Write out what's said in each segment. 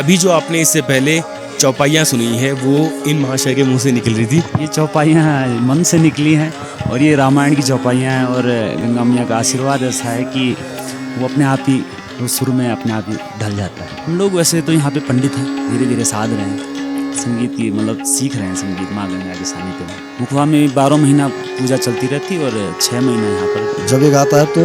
अभी जो आपने इससे पहले चौपाइयाँ सुनी है वो इन महाशय के मुंह से निकल रही थी। ये चौपाइयाँ मन से निकली हैं और ये रामायण की चौपाइयाँ हैं और गंगा मैया का आशीर्वाद ऐसा है कि वो अपने आप ही वो सुर में अपने आप ही ढल जाता है। हम लोग वैसे तो यहाँ पे पंडित हैं, धीरे धीरे साध रहे हैं संगीत की, मतलब सीख रहे हैं संगीत माँ गंगा के सानिध्य में। मुखवा में 12 महीना पूजा चलती रहती और 6 महीना यहाँ पर। जब ये गाता है तो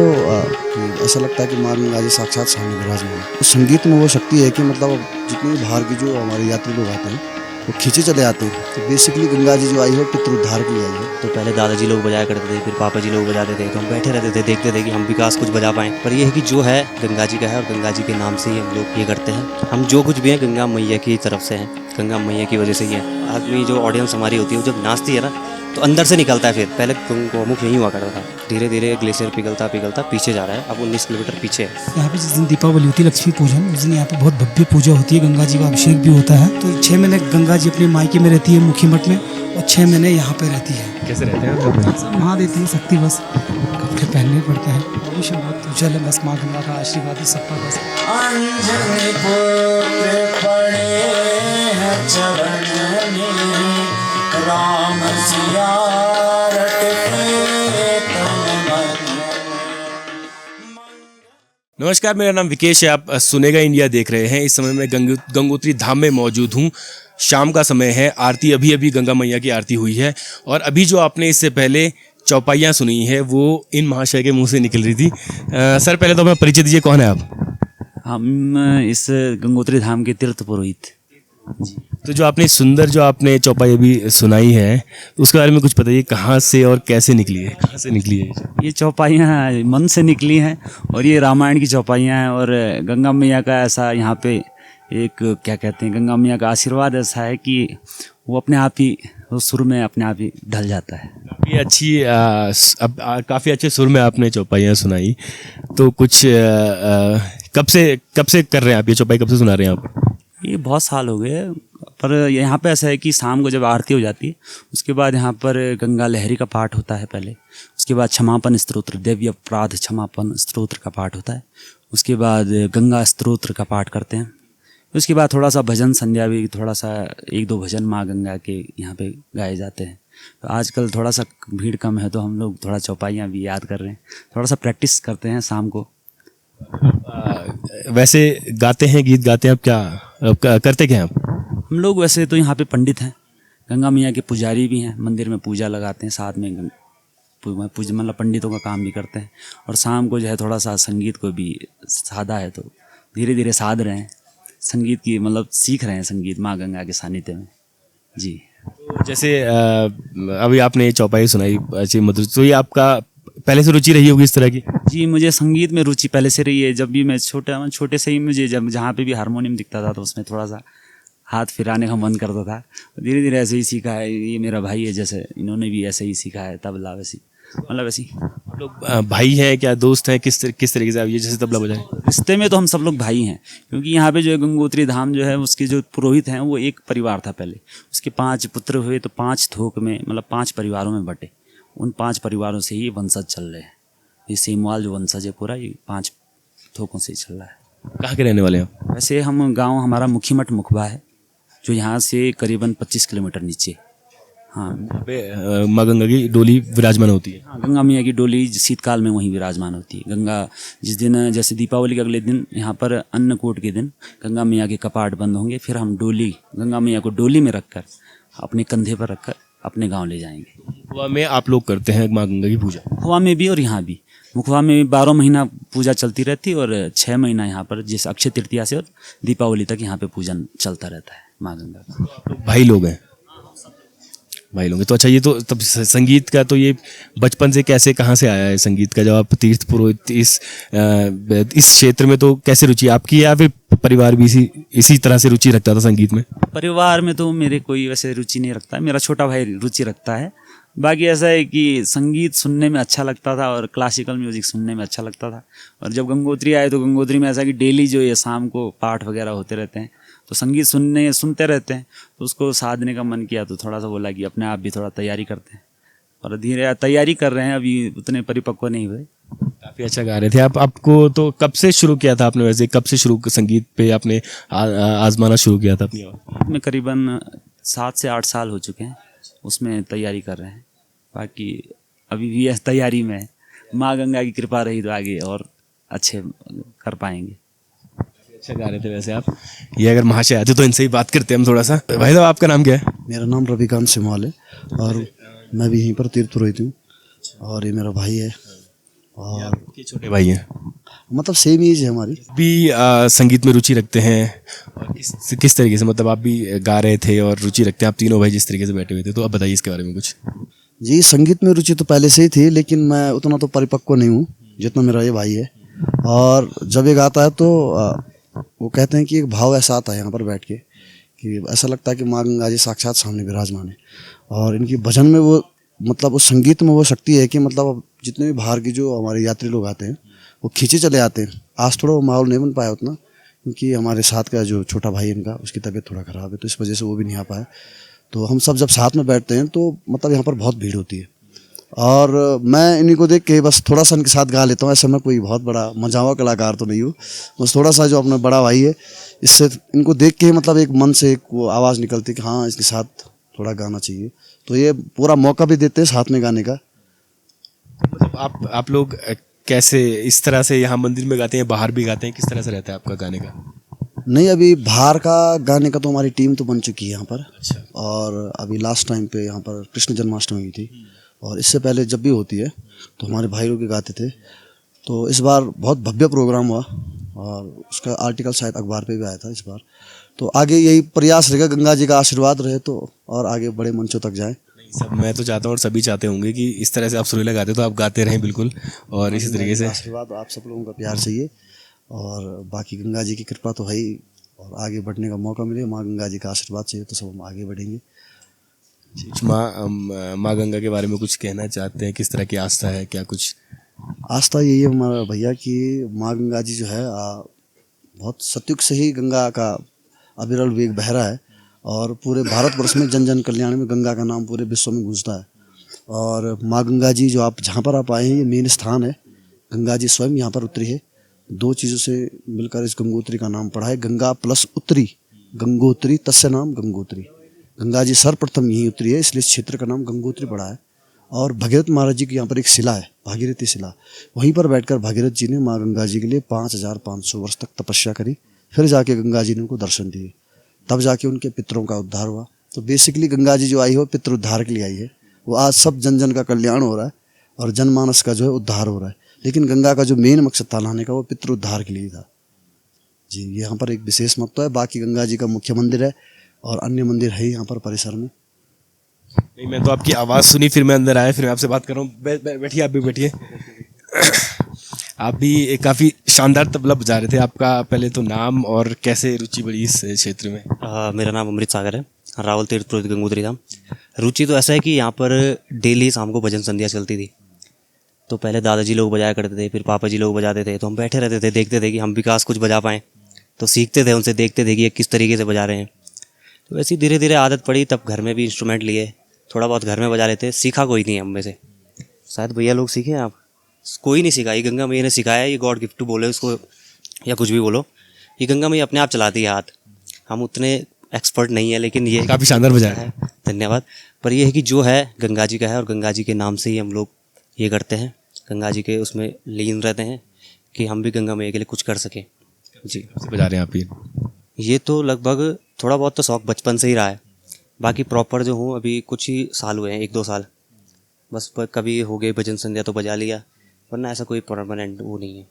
ऐसा लगता है कि माँ गंगा जी साक्षात सामने विराजमान है। संगीत में वो शक्ति है कि मतलब जितने भी बाहर की जो हमारे यात्री लोग आते हैं वो खींचे चले आते हैं। तो बेसिकली गंगा जी जो आई है पितृ उद्धार के लिए आई है। तो पहले दादाजी लोग बजाया करते थे, फिर पापा जी लोग बजाते थे, तो हम बैठे रहते थे, देखते थे कि हम विकास कुछ बजा पाएँ। पर ये है कि जो है गंगा जी का है और गंगा जी के नाम से ही हम लोग ये करते हैं। हम जो कुछ भी हैं गंगा मैया की तरफ से हैं, गंगा मैया की वजह से ही है। आदमी जो ऑडियंस हमारी होती है वो जब नाचती है ना तो अंदर से निकलता है। फिर पहले गौमुख नहीं हुआ करता था, धीरे धीरे ग्लेशियर पिघलता पिघलता पीछे जा रहा है, अब 19 किलोमीटर पीछे है। यहाँ पे जिस दिन दीपावली होती है, लक्ष्मी पूजन, उस दिन यहाँ पे बहुत भव्य पूजा होती है, गंगा जी का अभिषेक भी होता है। तो 6 महीने गंगा जी अपने मायके में रहती है मुखी मठ में और 6 महीने यहाँ पे रहती है। कैसे रहते हैं सब नहा देती है शक्ति, बस कपड़े पहनने पड़ते हैं। भविष्य बहुत उज्जवल है, बस माँ गंगा का आशीर्वाद ही सबका बस। राम सिया नमस्कार, मेरा नाम विकेश है। आप सुनेगा इंडिया देख रहे हैं। इस समय मैं गंगोत्री धाम में मौजूद हूँ। शाम का समय है, आरती अभी गंगा मैया की आरती हुई है और अभी जो आपने इससे पहले चौपाइयाँ सुनी है वो इन महाशय के मुंह से निकल रही थी। सर पहले तो हमें परिचय दीजिए, कौन है आप? हम इस गंगोत्री धाम के तीर्थ पुरोहित। तो जो आपने चौपाई अभी सुनाई है तो उसके बारे में कुछ बताइए, कहाँ से और कैसे निकली है, कहाँ से निकली है? ये चौपाइयाँ मन से निकली हैं और ये रामायण की चौपाइयाँ हैं और गंगा मैया का ऐसा यहाँ पे एक क्या कहते हैं, गंगा मैया का आशीर्वाद ऐसा है कि वो अपने आप ही वो सुर में अपने आप ही ढल जाता है। काफ़ी अच्छे सुर में आपने चौपाइयाँ सुनाई। तो कुछ कब से कर रहे हैं आप ये चौपाई, कब से सुना रहे हैं आप? ये बहुत साल हो गए, पर यहाँ पे ऐसा है कि शाम को जब आरती हो जाती है उसके बाद यहाँ पर गंगा लहरी का पाठ होता है पहले, उसके बाद क्षमापन स्तोत्र, देवी अपराध क्षमापन स्तोत्र का पाठ होता है, उसके बाद गंगा स्तोत्र का पाठ करते हैं, उसके बाद थोड़ा सा भजन संध्या भी, थोड़ा सा 1-2 भजन माँ गंगा के यहाँ पे गाए जाते हैं। तो आजकल थोड़ा सा भीड़ कम है तो हम लोग थोड़ा चौपाइयाँ भी याद कर रहे हैं, थोड़ा सा प्रैक्टिस करते हैं शाम को। वैसे गाते हैं, गीत गाते हैं आप, क्या करते क्या हैं आप? हम लोग वैसे तो यहाँ पे पंडित हैं, गंगा मैया के पुजारी भी हैं, मंदिर में पूजा लगाते हैं, साथ में पूजा मतलब पंडितों का काम भी करते हैं। और शाम को जो है थोड़ा सा संगीत को भी साधा है तो धीरे धीरे साध रहे हैं संगीत की, मतलब सीख रहे हैं संगीत माँ गंगा के सानिध्य में जी। तो जैसे अभी आपने चौपाई सुनाई अच्छी मधुर, तो ये आपका पहले से रुचि रही होगी इस तरह की? जी, मुझे संगीत में रुचि पहले से रही है। जब भी मैं छोटे से ही मुझे जब जहाँ पे भी हारमोनियम दिखता था तो उसमें थोड़ा सा हाथ फिराने का मन करता था। धीरे धीरे ऐसे ही सीखा है। ये मेरा भाई है, जैसे इन्होंने भी ऐसे ही सीखा है, तबला वैसी मतलब ऐसी। लोग भाई हैं क्या, दोस्त हैं, किस तरीके से आप ये जैसे तबला बजाएं? रिश्ते में तो हम सब लोग भाई हैं, क्योंकि यहाँ पे जो है गंगोत्री धाम जो है उसके जो पुरोहित हैं वो एक परिवार था पहले, उसके 5 पुत्र हुए तो 5 थोक में मतलब 5 परिवारों में बटे। उन 5 परिवारों से ही वंशज चल रहे हैं। ये सेमवाल जो वंशज है पूरा ये 5 थोकों से चल रहा है। कहाँ के रहने वाले हैं? वैसे हम गांव हमारा मुखी मठ मुखबा है जो यहाँ से करीबन 25 किलोमीटर नीचे। हाँ, माँ गंगा की डोली विराजमान होती है। हाँ, गंगा मैया की डोली शीतकाल में वहीं विराजमान होती है। गंगा जिस दिन जैसे दीपावली के अगले दिन यहाँ पर अन्नकूट के दिन गंगा मैया के कपाट बंद होंगे, फिर हम गंगा मैया को डोली में रखकर अपने कंधे पर रखकर अपने गांव ले जाएंगे। मुखवा में आप लोग करते हैं माँ गंगा की पूजा? मुखवा में भी और यहाँ भी। मुखवा में 12 महीना पूजा चलती रहती है और 6 महीना यहाँ पर जैसे अक्षय तृतीया से और दीपावली तक यहाँ पे पूजन चलता रहता है माँ गंगा का। भाई लोग हैं? भाई लोग हैं। तो अच्छा, ये तो तब संगीत का तो ये बचपन से कैसे, कहाँ से आया है संगीत का? जब आप तीर्थ पुरोहित इस क्षेत्र में, तो कैसे रुचि आपकी, या फिर परिवार भी इसी तरह से रुचि रखता था संगीत में? परिवार में तो मेरे कोई वैसे रुचि नहीं रखता है, मेरा छोटा भाई रुचि रखता है। बाकी ऐसा है कि संगीत सुनने में अच्छा लगता था और क्लासिकल म्यूजिक सुनने में अच्छा लगता था। और जब गंगोत्री आए तो गंगोत्री में ऐसा कि डेली जो ये शाम को पाठ वगैरह होते रहते हैं तो संगीत सुनते रहते हैं, तो उसको साधने का मन किया तो थोड़ा सा बोला कि अपने आप भी थोड़ा तैयारी करते हैं और धीरे तैयारी कर रहे हैं, अभी उतने परिपक्व नहीं हुए। काफ़ी अच्छा गा रहे थे आप। आपको तो कब से शुरू किया था आपने, वैसे कब से शुरू संगीत पे आपने आजमाना शुरू किया था अपनी आवाज़? में करीबन 7 से 8 साल हो चुके हैं, उसमें तैयारी कर रहे हैं। बाकी अभी भी यह तैयारी में है, माँ गंगा की कृपा रही तो आगे और अच्छे कर पाएंगे। अच्छा गा रहे थे वैसे आप। ये अगर महाशय आते तो इनसे ही बात करते हैं हम थोड़ा सा। भाई साहब आपका नाम क्या है? मेरा नाम रविकांत सिमाल है और मैं भी यहीं पर तीर्थ पुरोहित हूँ और ये मेरा भाई है और आपके छोटे भाई हैं? मतलब सेम एज है हमारी। भी संगीत में रुचि रखते हैं और किस तरीके से, मतलब आप भी गा रहे थे और रुचि रखते हैं, आप तीनों भाई जिस तरीके से बैठे हुए थे, तो आप बताइए इसके बारे में कुछ। जी संगीत में रुचि तो पहले से ही थी, लेकिन मैं उतना तो परिपक्व नहीं हूँ जितना मेरा ये भाई है। और जब ये गाता है तो वो कहते हैं कि एक भाव ऐसा आता है यहाँ पर बैठ के कि ऐसा लगता है कि माँ गंगा जी साक्षात सामने विराजमान है। और इनकी भजन में वो मतलब उस संगीत में वो शक्ति है कि मतलब अब जितने भी बाहर की जो हमारे यात्री लोग आते हैं वो खींचे चले आते हैं। आज थोड़ा वो माहौल नहीं बन पाया उतना, क्योंकि हमारे साथ का जो छोटा भाई इनका उसकी तबीयत थोड़ा ख़राब है, तो इस वजह से वो भी नहीं आ पाया। तो हम सब जब साथ में बैठते हैं तो मतलब यहाँ पर बहुत भीड़ होती है और मैं इन्हीं को देख के बस थोड़ा सा इनके साथ गा लेता हूँ। ऐसे मैं कोई बहुत बड़ा मजावा कलाकार तो नहीं हूँ, बस थोड़ा सा जो अपना बड़ा भाई है इससे इनको देख के मतलब एक मन से एक वो आवाज़ निकलती है कि हाँ इसके साथ थोड़ा गाना चाहिए। तो ये पूरा मौका भी देते हैं साथ में गाने का। मतलब आप लोग कैसे इस तरह से यहाँ मंदिर में गाते हैं, बाहर भी गाते हैं, किस तरह से रहता है आपका गाने का? नहीं, अभी बाहर का गाने का तो हमारी टीम तो बन चुकी है यहाँ पर। अच्छा। और अभी लास्ट टाइम पे यहाँ पर कृष्ण जन्माष्टमी हुई थी और इससे पहले जब भी होती है तो हमारे भाई लोग गाते थे। तो इस बार बहुत भव्य प्रोग्राम हुआ और उसका आर्टिकल शायद अखबार पे भी आया था इस बार। तो आगे यही प्रयास रहेगा, गंगा जी का आशीर्वाद रहे तो और आगे बड़े मंचों तक जाएं। सब मैं तो चाहता हूँ और सभी चाहते होंगे कि इस तरह से आप सुरीला गाते तो आप गाते रहें बिल्कुल, और इसी तरीके से आशीर्वाद आप सब लोगों का प्यार चाहिए और बाकी गंगा जी की कृपा तो है ही, और आगे बढ़ने का मौका मिले, माँ गंगा जी का आशीर्वाद चाहिए तो सब हम आगे बढ़ेंगे। माँ गंगा के बारे में कुछ कहना चाहते हैं? किस तरह की आस्था है, क्या कुछ? आस्था यही है हमारा भैया कि माँ गंगा जी जो है बहुत सतयुग से ही गंगा का अविरल वेग बह रहा है और पूरे भारतवर्ष में जन जन कल्याण में गंगा का नाम पूरे विश्व में गूंजता है। और माँ गंगा जी जो आप जहाँ पर आप आए हैं ये मेन स्थान है। गंगा जी स्वयं यहाँ पर उतरी है, दो चीज़ों से मिलकर इस गंगोत्री का नाम पड़ा है, गंगा प्लस उत्तरी, गंगोत्री तस्य नाम गंगोत्री। गंगा जी सर्वप्रथम यहीं उतरी है, इसलिए इस क्षेत्र का नाम गंगोत्री पड़ा है। और भगीरथ महाराज जी की यहाँ पर एक शिला है, भागीरथी शिला, वहीं पर बैठकर भागीरथ जी ने माँ गंगा जी के लिए 5500 वर्ष तक तपस्या करी, फिर जाके गंगा जी ने उनको दर्शन दिए, तब जाके उनके पितरों का उद्धार हुआ। तो बेसिकली गंगा जी जो आई हो पितृ उद्धार के लिए आई है। वो आज सब जन जन का कल्याण हो रहा है और जनमानस का जो है उद्धार हो रहा है, लेकिन गंगा का जो मेन मकसद था लाने का वो पितृ उद्धार के लिए था। जी, यहाँ पर एक विशेष महत्व है। बाकी गंगा जी का मुख्य मंदिर है और अन्य मंदिर है यहाँ पर परिसर में। नहीं, मैं तो आपकी आवाज़ सुनी फिर मैं अंदर आया, फिर मैं आपसे बात कर रहा हूँ। बैठिए, आप भी बैठिए। आप भी काफ़ी शानदार तबला बजा रहे थे। आपका पहले तो नाम और कैसे रुचि बढ़ी इस क्षेत्र में? मेरा नाम अमृत सागर है, रावल तीर्थ पुरोहित गंगोत्री धाम। रुचि तो ऐसा है कि यहाँ पर डेली शाम को भजन संध्या चलती थी। तो पहले दादाजी लोग बजाया करते थे, फिर पापा जी लोग बजाते थे, तो हम बैठे रहते थे, देखते थे कि हम भी काश कुछ बजा पाएँ। तो सीखते थे उनसे, देखते थे कि ये किस तरीके से बजा रहे हैं। तो ऐसी धीरे धीरे आदत पड़ी, तब घर में भी इंस्ट्रूमेंट लिए, थोड़ा बहुत घर में बजा लेते। सीखा कोई नहीं हम में से, शायद भैया लोग सीखे हैं, आप कोई नहीं सिखाई। गंगा मैया ने सिखाया, ये गॉड गिफ्ट बोले उसको या कुछ भी बोलो, ये गंगा मैया अपने आप चलाती है हाथ। हम उतने एक्सपर्ट नहीं है, लेकिन ये काफ़ी शानदार बजाया है, धन्यवाद। पर ये है कि जो है गंगा जी का है और गंगा जी के नाम से ही हम लोग ये करते हैं, गंगा जी के उसमें लीन रहते हैं कि हम भी गंगा मैया के लिए कुछ कर सकें। जी, बजा रहे हैं आप ये तो लगभग थोड़ा बहुत तो शौक बचपन से ही रहा है। बाकी प्रॉपर जो हूँ अभी कुछ ही साल हुए हैं, 1-2 साल बस। कभी हो गए भजन संध्या तो बजा लिया, वरना ऐसा कोई परमानेंट वो नहीं है।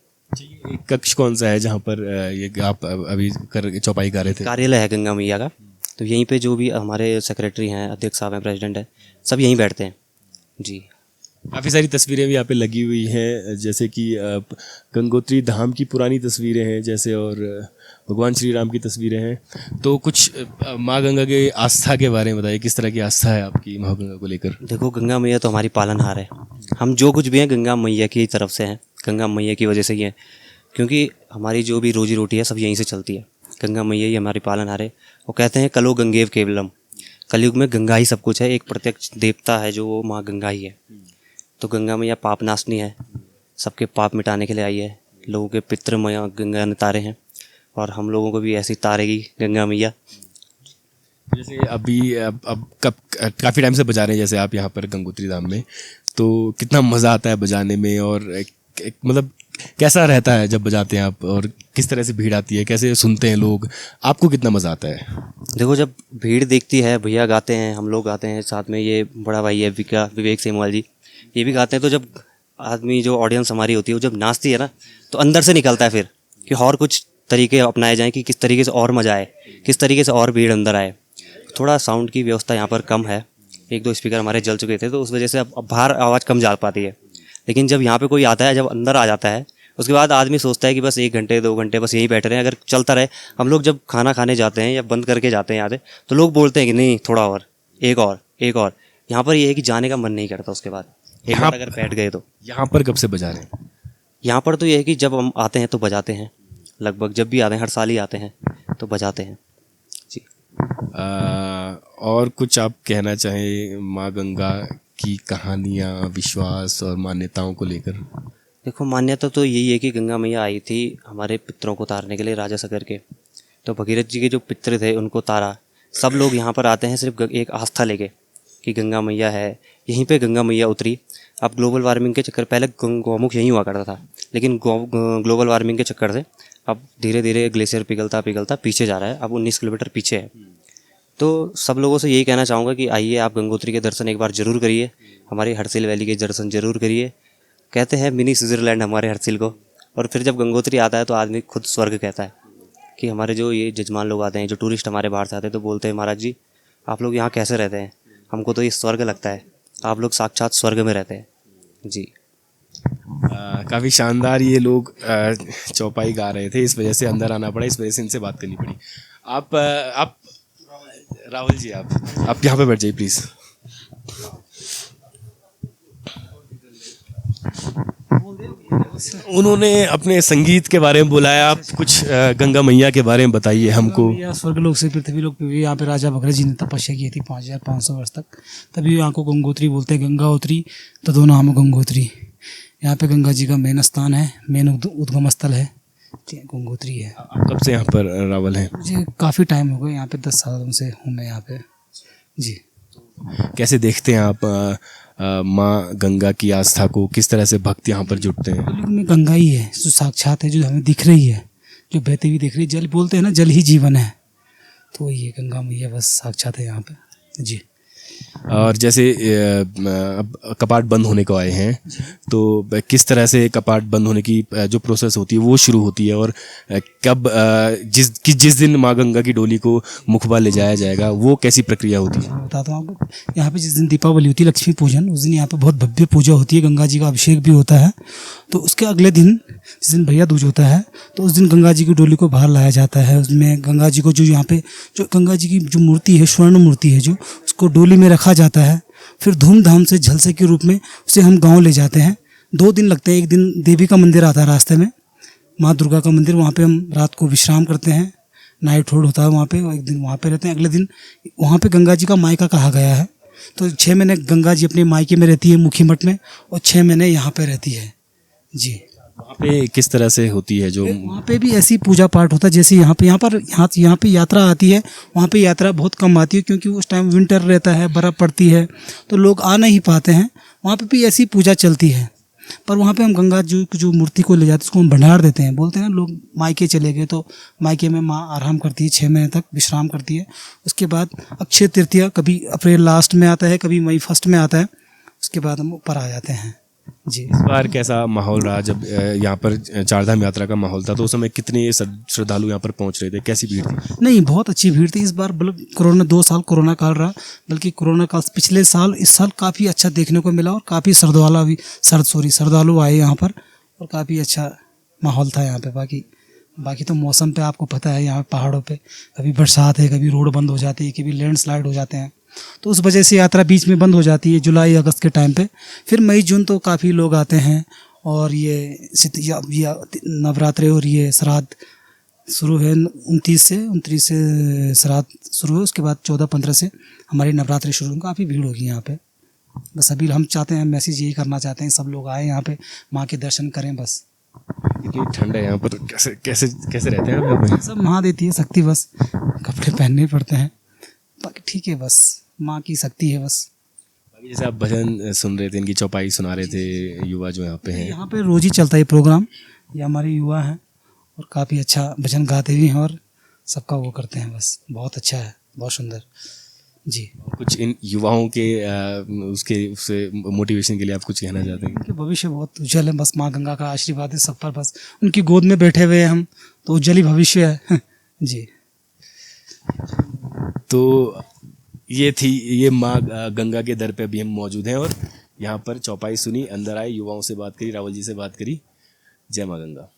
एक कक्ष कौन सा है जहाँ पर ये आप अभी चौपाई कर रहे थे? कार्यालय है गंगा मैया का, तो यहीं पे जो भी हमारे सेक्रेटरी हैं, अध्यक्ष साहब हैं, प्रेसिडेंट है, सब यहीं बैठते हैं। जी, काफ़ी सारी तस्वीरें भी यहाँ पे लगी हुई हैं, जैसे कि गंगोत्री धाम की पुरानी तस्वीरें हैं जैसे, और भगवान श्री राम की तस्वीरें हैं। तो कुछ माँ गंगा के आस्था के बारे में बताइए, किस तरह की आस्था है आपकी माँ गंगा को लेकर? देखो, गंगा मैया तो हमारी पालनहार है। हम जो कुछ भी हैं गंगा मैया की तरफ से हैं, गंगा मैया की वजह से ही है, क्योंकि हमारी जो भी रोजी रोटी है सब यहीं से चलती है। गंगा मैया ही हमारी पालनहार है। वो कहते हैं कलो गंगेव केवलम, कलयुग में गंगा ही सब कुछ है। एक प्रत्यक्ष देवता है जो वो माँ गंगा ही है। तो गंगा मैया पाप नाशनी है, सबके पाप मिटाने के लिए आई है। लोगों के पितृ मैया गंगा ने तारे हैं और हम लोगों को भी ऐसी तारेगी गंगा मैया। जैसे अभी अब कब काफ़ी टाइम से बजा रहे हैं जैसे आप यहाँ पर गंगोत्री धाम में, तो कितना मज़ा आता है बजाने में, और मतलब कैसा रहता है जब बजाते हैं आप, और किस तरह से भीड़ आती है, कैसे सुनते हैं लोग, आपको कितना मज़ा आता है? देखो, जब भीड़ देखती है, भैया गाते हैं, हम लोग गाते हैं साथ में, ये बड़ा भाई है विवेक सेमवाल जी, ये भी गाते हैं। तो जब आदमी जो ऑडियंस हमारी होती है वो जब नाचती है ना, तो अंदर से निकलता है फिर कि और कुछ तरीके अपनाए जाएं कि किस तरीके से और मज़ा आए, किस तरीके से और भीड़ अंदर आए। थोड़ा साउंड की व्यवस्था यहाँ पर कम है, 1-2 स्पीकर हमारे जल चुके थे, तो उस वजह से अब बाहर आवाज़ कम जा पाती है। लेकिन जब यहाँ पे कोई आता है, जब अंदर आ जाता है, उसके बाद आदमी सोचता है कि बस 1 घंटे 2 घंटे बस यहीं बैठे रहें, अगर चलता रहे। हम लोग जब खाना खाने जाते हैं या बंद करके जाते हैं यहाँ से, तो लोग बोलते हैं कि नहीं थोड़ा और, एक और। यहाँ पर ये है कि जाने का मन नहीं करता उसके बाद, एक बार अगर बैठ गए तो। यहाँ पर कब से बजा रहे हैं? यहाँ पर तो ये है कि जब हम आते हैं तो बजाते हैं, लगभग जब भी आते हैं, हर साल ही आते हैं तो बजाते हैं जी। और कुछ आप कहना चाहें माँ गंगा की कहानियाँ, विश्वास और मान्यताओं को लेकर? देखो, मान्यता तो यही है कि गंगा मैया आई थी हमारे पितरों को तारने के लिए, राजा सगर के। तो भगीरथ जी के जो पितर थे उनको तारा। सब लोग यहाँ पर आते हैं सिर्फ एक आस्था लेके कि गंगा मैया है, यहीं पे गंगा मैया उतरी। अब ग्लोबल वार्मिंग के चक्कर, पहले गौमुख यहीं हुआ करता था, लेकिन ग्लोबल वार्मिंग के चक्कर से अब धीरे धीरे ग्लेशियर पिघलता पीछे जा रहा है, अब 19 किलोमीटर पीछे है। तो सब लोगों से यही कहना चाहूँगा कि आइए आप गंगोत्री के दर्शन एक बार ज़रूर करिए, हमारी हरसिल वैली के दर्शन ज़रूर करिए। कहते हैं मिनी स्विट्ज़रलैंड हमारे हरसिल को, और फिर जब गंगोत्री आता है तो आदमी खुद स्वर्ग कहता है। कि हमारे जो ये जजमान लोग आते हैं, जो टूरिस्ट हमारे बाहर से आते हैं, तो बोलते हैं महाराज जी आप लोग यहाँ कैसे रहते हैं, हमको तो ये स्वर्ग लगता है, आप लोग साक्षात स्वर्ग में रहते हैं जी। काफ़ी शानदार ये लोग चौपाई गा रहे थे, इस वजह से अंदर आना पड़ा, इस वजह से इनसे बात करनी पड़ी। आप राहुल जी, आप यहाँ पे बैठ जाइए प्लीज़। उन्होंने अपने संगीत के बारे में बुलाया, आप कुछ गंगा मैया के बारे में बताइए हमको। या स्वर्गलोक से पृथ्वी लोक पे भी यहाँ पे राजा भगीरथ जी ने तपस्या की थी 5500 वर्ष तक, तभी यहाँ को गंगोत्री बोलते हैं। गंगा उतरी तो दो नाम गंगोत्री। यहाँ पे गंगा जी का मेन स्थान है, मेन उद्गम स्थल है, गंगोत्री है। आप कब से यहाँ पर रावल हैं? मुझे काफ़ी टाइम हो गया, यहाँ पे 10 सालों से हूँ मैं यहाँ पे जी। कैसे देखते हैं आप माँ गंगा की आस्था को, किस तरह से भक्त यहाँ पर जुटते हैं? में गंगा ही है जो साक्षात है, जो हमें दिख रही है, जो बहती हुई दिख रही है। जल बोलते हैं ना, जल ही जीवन है, तो ये गंगा मैया बस साक्षात है यहाँ पे जी। और जैसे अब कपाट बंद होने को आए हैं, तो किस तरह से कपाट बंद होने की जो प्रोसेस होती है वो शुरू होती है, और कब जिस दिन माँ गंगा की डोली को मुखबा ले जाया जाएगा, वो कैसी प्रक्रिया होती है? बताता हूँ आपको। यहाँ पे जिस दिन दीपावली होती है, लक्ष्मी पूजन, उस दिन यहाँ पे बहुत भव्य पूजा होती है, गंगा जी का अभिषेक भी होता है। तो उसके अगले दिन जिस दिन भैया दूज होता है, तो उस दिन गंगा जी की डोली को बाहर लाया जाता है। उसमें गंगा जी को जो यहाँ पे जो गंगा जी की जो मूर्ति है, स्वर्ण मूर्ति है, जो उसको डोली में रखा जाता है। फिर धूमधाम से झलसे के रूप में उसे हम गांव ले जाते हैं। 2 दिन लगते हैं। एक दिन देवी का मंदिर आता है रास्ते में, माँ दुर्गा का मंदिर, वहाँ पे हम रात को विश्राम करते हैं, नाइट होल्ड होता है वहाँ पे, एक दिन वहाँ पे रहते हैं। अगले दिन वहाँ पे गंगा जी का मायका कहा गया है, तो 6 महीने गंगा जी अपने मायके में रहती है मुखी मठ में, और 6 महीने यहाँ पे रहती है जी। वहाँ पे किस तरह से होती है? जो वहाँ पे भी ऐसी पूजा पाठ होता है जैसे यहाँ पे यात्रा आती है। वहाँ पे यात्रा बहुत कम आती है, क्योंकि उस टाइम विंटर रहता है, बर्फ़ पड़ती है, तो लोग आ नहीं पाते हैं। वहाँ पे भी ऐसी पूजा चलती है, पर वहाँ पे हम गंगा जी की जो मूर्ति को ले जाते हैं, उसको हम भंडार देते हैं। बोलते हैं ना, लोग मायके चले गए तो मायके में माँ आराम करती है, 6 महीने तक विश्राम करती है। उसके बाद अक्षय तृतीया कभी अप्रैल लास्ट में आता है, कभी मई फर्स्ट में आता है, उसके बाद हम ऊपर आ जाते हैं जी। इस बार कैसा माहौल रहा? जब यहाँ पर चारधाम यात्रा का माहौल था, तो उस समय कितने श्रद्धालु यहाँ पर पहुँच रहे थे, कैसी भीड़ थी? नहीं, बहुत अच्छी भीड़ थी इस बार। मतलब कोरोना 2 साल कोरोना काल रहा, बल्कि कोरोना काल पिछले साल इस साल काफ़ी अच्छा देखने को मिला, और काफ़ी श्रद्धालु आए यहाँ पर, और काफ़ी अच्छा माहौल था यहाँ पे। बाकी तो मौसम पे आपको पता है, यहाँ पहाड़ों पे कभी बरसात है, कभी रोड बंद हो जाती है, कभी लैंडस्लाइड हो जाते हैं, तो उस वजह से यात्रा बीच में बंद हो जाती है जुलाई अगस्त के टाइम पे। फिर मई जून तो काफ़ी लोग आते हैं, और ये नवरात्रे और ये श्राद्ध शुरू है 29 से श्राद्ध शुरू है, उसके बाद 14-15 से हमारी नवरात्रि शुरू होंगे। काफ़ी भीड़ होगी यहाँ पे। बस अभी हम चाहते हैं, मैसेज यही करना चाहते हैं, सब लोग आए यहाँ पे माँ के दर्शन करें बस। इतनी ठंड है यहाँ पर, कैसे कैसे कैसे रहते हैं आप यहाँ पे? सब माँ देती है शक्ति, बस कपड़े पहनने पड़ते हैं, बाकी ठीक है, बस माँ की शक्ति है बस। बाकी जैसे आप भजन सुन रहे थे, इनकी चौपाई सुना रहे थे युवा जो यहाँ पे हैं, यहाँ पे रोज ही चलता है प्रोग्राम। ये हमारे युवा हैं और काफ़ी अच्छा भजन गाते भी हैं और सबका वो करते हैं, बस बहुत अच्छा है, बहुत सुंदर जी। कुछ इन युवाओं के उससे मोटिवेशन के लिए आप कुछ कहना चाहते हैं? उनके भविष्य बहुत उज्जवल है, बस माँ गंगा का आशीर्वाद है सब पर, बस उनकी गोद में बैठे हुए हैं हम, तो उज्जवल ही भविष्य है जी। तो ये माँ गंगा के दर पे अभी हम मौजूद हैं और यहाँ पर चौपाई सुनी, अंदर आए, युवाओं से बात करी, रावल जी से बात करी। जय माँ गंगा।